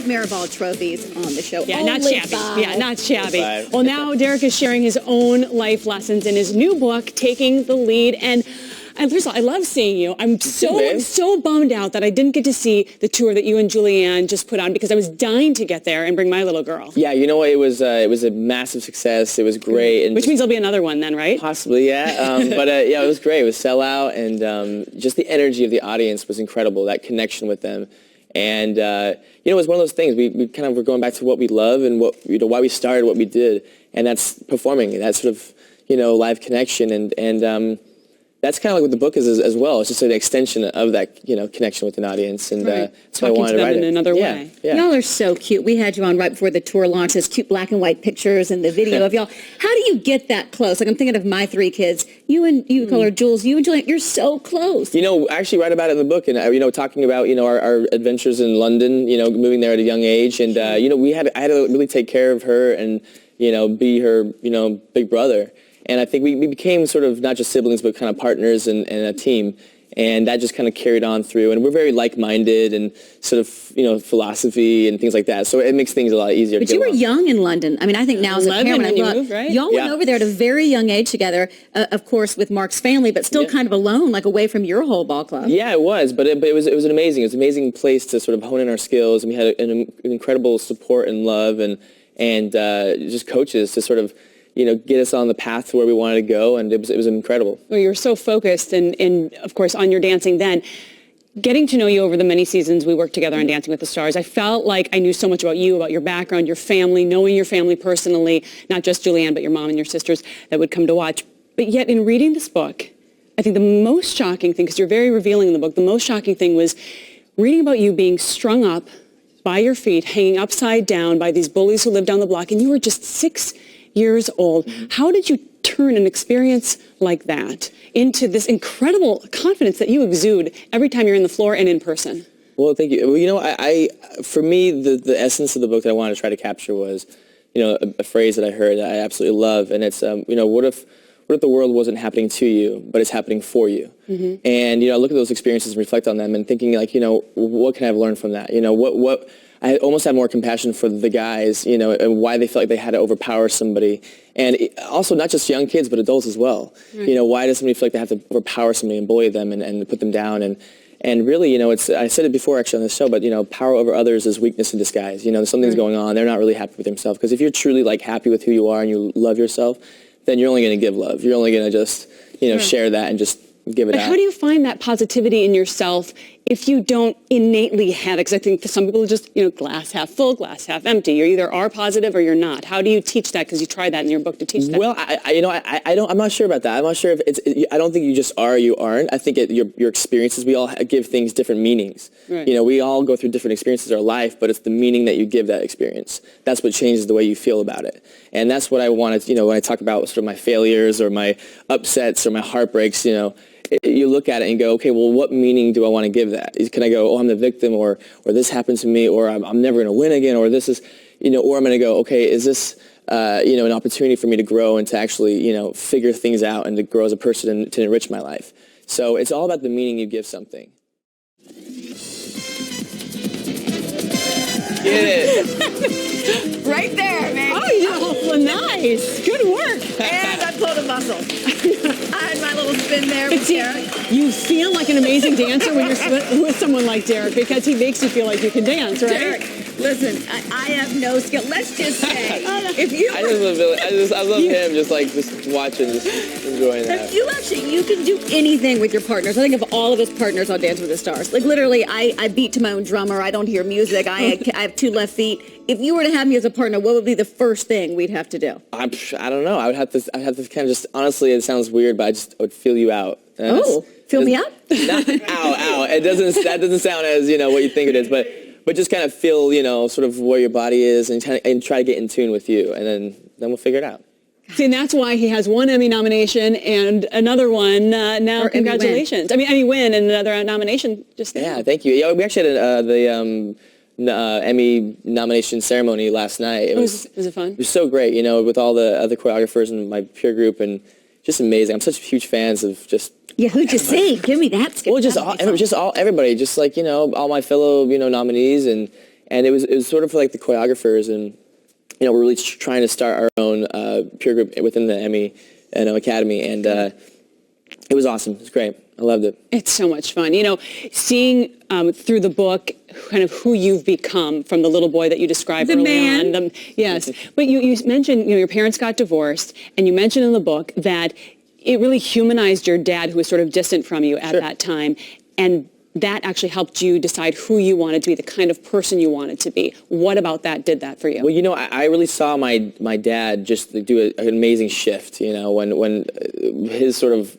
Maribel trophies on the show. Yeah, not shabby. 5. Yeah, not shabby. 5. Well, now Derek is sharing his own life lessons in his new book, Taking the Lead. And first of all, I love seeing you. I'm so bummed out that I didn't get to see the tour that you and Julianne just put on because I was dying to get there and bring my little girl. Yeah, you know what? It was a massive success. It was great. And which means there'll be another one then, right? Possibly, yeah. But yeah, it was great. It was sellout, and just the energy of the audience was incredible. That connection with them, and you know, it was one of those things. We kind of were going back to what we love and what why we started what we did, and that's performing. That sort of live connection, and that's kind of like what the book is as well. It's just an extension of that, connection with an audience, and that's why I wanted to write it. In another way. Yeah. Y'all are so cute. We had you on right before the tour launched. There's cute black and white pictures and the video of y'all. How do you get that close? Like, I'm thinking of my 3 kids. You call her Jules. You and Julian, you're so close. I actually write about it in the book, and talking about our adventures in London. Moving there at a young age, and I had to really take care of her and be her big brother. And I think we became sort of not just siblings, but kind of partners and a team. And that just kind of carried on through. And we're very like-minded and sort of, philosophy and things like that. So it makes things a lot easier. But you were young in London. I mean, I think now as a parent, when I look, right? y'all went over there at a very young age together, of course, with Mark's family, but still kind of alone, like away from your whole ball club. Yeah, it was. But it was an amazing place to sort of hone in our skills. And we had an incredible support and love and just coaches to sort of get us on the path to where we wanted to go, and it was incredible. Well, you were so focused and of course, on your dancing then. Getting to know you over the many seasons we worked together on Dancing with the Stars, I felt like I knew so much about you, about your background, your family, knowing your family personally, not just Julianne, but your mom and your sisters that would come to watch. But yet, in reading this book, I think the most shocking thing, because you're very revealing in the book, the most shocking thing was reading about you being strung up by your feet, hanging upside down by these bullies who lived down the block, and you were just 6 years old. How did you turn an experience like that into this incredible confidence that you exude every time you're in the floor and in person? Well, thank you. Well, for me, the essence of the book that I wanted to try to capture was, a phrase that I heard that I absolutely love, and it's, what if the world wasn't happening to you, but it's happening for you? Mm-hmm. And, I look at those experiences and reflect on them and thinking like, what can I have learned from that? What I almost had more compassion for the guys, and why they felt like they had to overpower somebody. And also not just young kids, but adults as well. Right. Why does somebody feel like they have to overpower somebody and bully them and put them down? And really, I said it before actually on the show, but, power over others is weakness in disguise. Something's going on. They're not really happy with themselves. Because if you're truly happy with who you are and you love yourself, then you're only going to give love. You're only going to just, share that and just give it out. But how do you find that positivity in yourself if you don't innately have it? Because I think for some people, just, glass half full, glass half empty. You either are positive or you're not. How do you teach that? Because you tried that in your book to teach that. Well, I'm not sure about that. I'm not sure if I don't think you just are or you aren't. I think your experiences, we all give things different meanings. Right. We all go through different experiences in our life, but it's the meaning that you give that experience. That's what changes the way you feel about it. And that's what I wanted, when I talk about sort of my failures or my upsets or my heartbreaks, you look at it and go, okay, well, what meaning do I want to give that? Can I go, oh, I'm the victim, or this happened to me, or I'm never going to win again, or this is, or I'm going to go, okay, is this, an opportunity for me to grow and to actually, figure things out and to grow as a person and to enrich my life. So it's all about the meaning you give something. Get it. Right there, man. Oh, nice. Good work. And I pulled a muscle. I had my little spin there with Derek. You feel like an amazing dancer when you're with someone like Derek because he makes you feel like you can dance, right? Derek, listen, I have no skill. Let's just say, if you... I love him, just watching, just enjoying that. You can do anything with your partners. I think of all of his partners on Dance with the Stars. Literally, I beat to my own drummer. I don't hear music. I have 2 left feet. If you were to have me as a partner, what would be the first thing we'd have to do? I don't know. I'd have to kind of just, honestly, it sounds weird, but I would feel you out. Fill me up? Ow. That doesn't sound as, what you think it is, but just kind of feel, sort of where your body is and try to get in tune with you, and then we'll figure it out. See, and that's why he has 1 Emmy nomination and another one now. Or congratulations. Emmy win and another nomination just now. Yeah, thank you. Yeah, we actually had the Emmy nomination ceremony last night. Was it fun? It was so great, with all the other choreographers and my peer group, and just amazing. I'm such huge fans of just... Yeah, who'd you see? Give me that. Well, everybody, just all my fellow, nominees, and And it was sort of like the choreographers, and we're really trying to start our own peer group within the Emmy Academy, and it was awesome. It was great. I loved it. It's so much fun. Seeing through the book kind of who you've become from the little boy that you described early on. Yes. But you mentioned, your parents got divorced, and you mentioned in the book that it really humanized your dad, who was sort of distant from you at that time, and that actually helped you decide who you wanted to be, the kind of person you wanted to be. What about that did that for you? Well, I really saw my dad just do an amazing shift, when his sort of,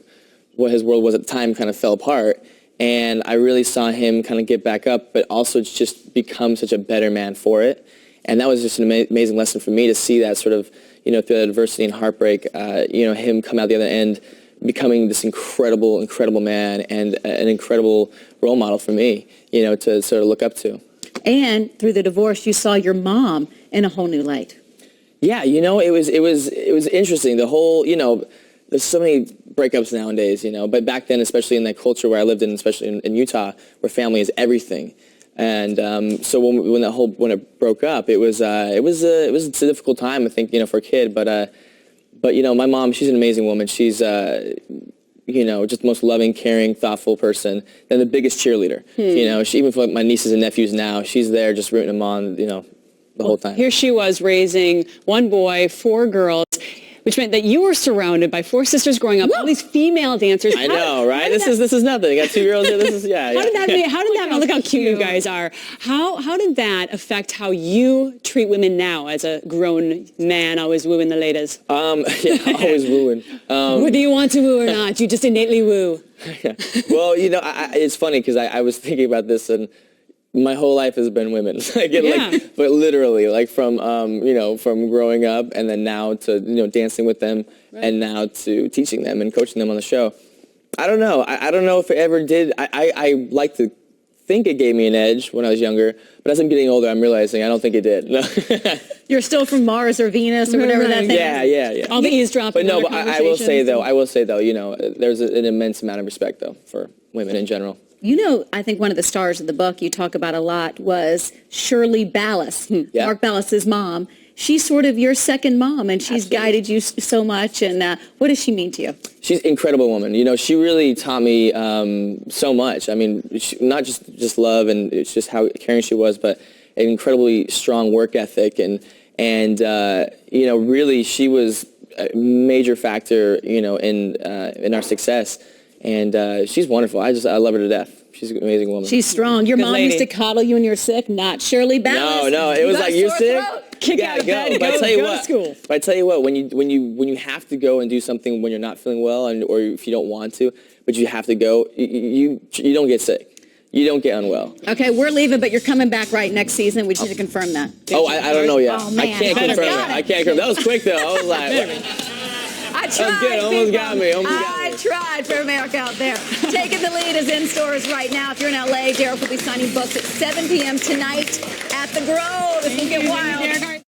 what his world was at the time kind of fell apart. And I really saw him kind of get back up, but also just become such a better man for it. And that was just an amazing lesson for me to see that sort of, through that adversity and heartbreak, him come out the other end, becoming this incredible, incredible man and an incredible role model for me, to sort of look up to. And through the divorce, you saw your mom in a whole new light. Yeah, it was interesting. The whole, there's so many breakups nowadays, but back then, especially in that culture where I lived in, especially in Utah, where family is everything. And so when it broke up, it was a difficult time, I think, for a kid. But my mom, she's an amazing woman. She's just the most loving, caring, thoughtful person, and the biggest cheerleader. She, even for my nieces and nephews now, she's there just rooting them on, the whole time. Here she was raising one boy, 4 girls, which meant that you were surrounded by 4 sisters growing up, all these female dancers. I know, right? This is nothing. I got 2 girls here. This is, yeah. How did that look how cute you guys are. How did that affect how you treat women now as a grown man, always wooing the ladies? Yeah, always wooing. Whether you want to woo or not, you just innately woo. Well, it's funny because I was thinking about this, and my whole life has been women, but literally, from from growing up and then now to dancing with them, and now to teaching them and coaching them on the show. I don't know. I don't know if it ever did. I like to think it gave me an edge when I was younger, but as I'm getting older, I'm realizing I don't think it did. No. You're still from Mars or Venus or whatever that thing is. Yeah. All the eavesdropping. But no, but I will say though, there's an immense amount of respect though for women in general. I think one of the stars of the book you talk about a lot was Shirley Ballas, Yeah. Mark Ballas's mom. She's sort of your second mom, and she's guided you so much. And what does she mean to you? She's an incredible woman. She really taught me so much. I mean, not just love and it's just how caring she was, but an incredibly strong work ethic. And really she was a major factor, in our success. And she's wonderful. I love her to death. She's an amazing woman. She's strong. Your mom lady. used to coddle you when you're sick, not Shirley Ballas. No, it was like, you're sick? Kick out of bed, go to school. But I tell you what, when you have to go and do something when you're not feeling well, or if you don't want to, but you have to go, you don't get sick. You don't get unwell. Okay, we're leaving, but you're coming back right next season. We just need to confirm that. I don't know yet. Oh, man. I can't confirm that. I can't confirm. That was quick though. I was like, I tried. That was good. Almost got me. I tried for America out there. Taking the Lead is in stores right now. If you're in LA, Derek will be signing books at 7 p.m. tonight at the Grove. It's going to get wild.